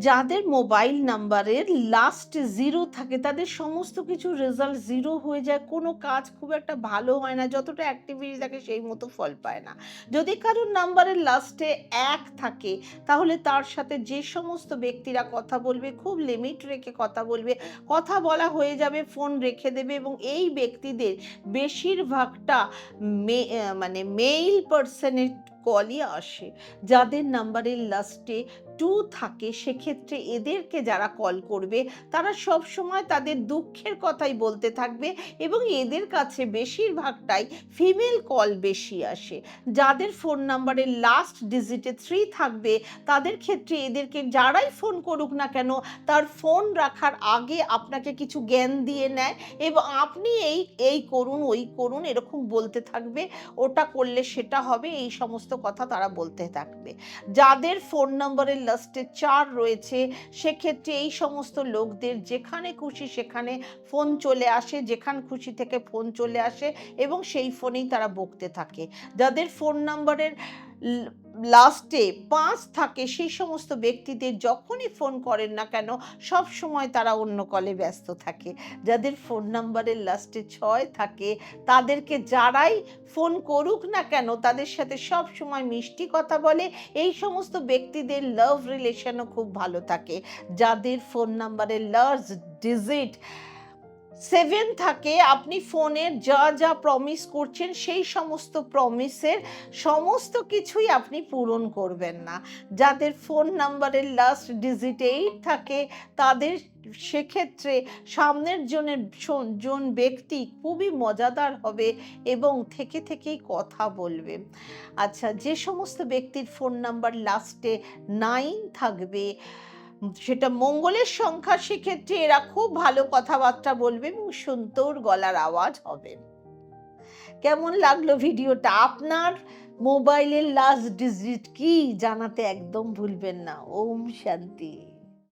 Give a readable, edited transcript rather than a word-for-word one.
যাদের মোবাইল নাম্বারের লাস্ট 0 থাকে তাদের সমস্ত কিছু রেজাল্ট 0 হয়ে যায়। কোনো কাজ খুব একটা ভালো হয় না। যতটা অ্যাক্টিভিটি থাকে সেই মতো ফল পায় না। যদি কারোর নাম্বারের লাস্টে 1 থাকে তাহলে তার সাথে যে সমস্ত ব্যক্তিরা কথা বলবে খুব লিমিট রেখে কথা বলবে। কথা বলা হয়ে যাবে, ফোন রেখে দেবে এবং এই ব্যক্তিদের বেশিরভাগটা মানে মেইল পারসনের কলই আসে। যাদের নাম্বারের লাস্টে 2 থাকে সেক্ষেত্রে এদেরকে যারা কল করবে তারা সবসময় তাদের দুঃখের কথাই বলতে থাকবে এবং এদের কাছে বেশিরভাগটাই ফিমেল কল বেশি আসে। যাদের ফোন নাম্বারের লাস্ট ডিজিটে 3 থাকবে তাদের ক্ষেত্রে এদেরকে যারাই ফোন করুক না কেন তার ফোন রাখার আগে আপনাকে কিছু জ্ঞান দিয়ে নেয় এবং আপনি এই করুন, ওই করুন এরকম বলতে থাকবে। ওটা করলে সেটা হবে, এই সমস্ত কথা তারা বলতে থাকবে। যাদের ফোন নম্বরের লাস্টে 4 রয়েছে সেক্ষেত্রে এই সমস্ত লোকদের যেখানে খুশি সেখানে ফোন চলে আসে, যেখান খুশি থেকে ফোন চলে আসে এবং সেই ফোনেই তারা বকতে থাকে। যাদের ফোন নম্বরের লাস্টে 5 থাকে সেই সমস্ত ব্যক্তিদের যখনই ফোন করেন না কেন সব সময় তারা অন্য কলে ব্যস্ত থাকে। যাদের ফোন নাম্বারের লাস্টে 6 থাকে তাদেরকে যারাই ফোন করুক না কেন তাদের সাথে সব সময় মিষ্টি কথা বলে। এই সমস্ত ব্যক্তিদের লাভ রিলেশনও খুব ভালো থাকে। যাদের ফোন নাম্বারের লাস্ট ডিজিট 7 থাকে আপনি ফোনের যা প্রমিস করছেন সেই সমস্ত প্রমিসের সমস্ত কিছুই আপনি পূরণ করবেন না। যাদের ফোন নাম্বারের লাস্ট ডিজিট 8 থাকে তাদের সেক্ষেত্রে সামনের জন ব্যক্তি খুবই মজাদার হবে এবং থেকেই কথা বলবে। আচ্ছা, যে সমস্ত ব্যক্তির ফোন নাম্বার লাস্টে 9 থাকবে সেটা মঙ্গলের সংখ্যা, সেক্ষেত্রে এরা খুব ভালো কথাবার্তা বলবে এবং সুন্দর গলার আওয়াজ হবে। কেমন লাগলো ভিডিওটা? আপনার মোবাইলের লাস্ট ডিজিট কি জানাতে একদম ভুলবেন না। ওম শান্তি।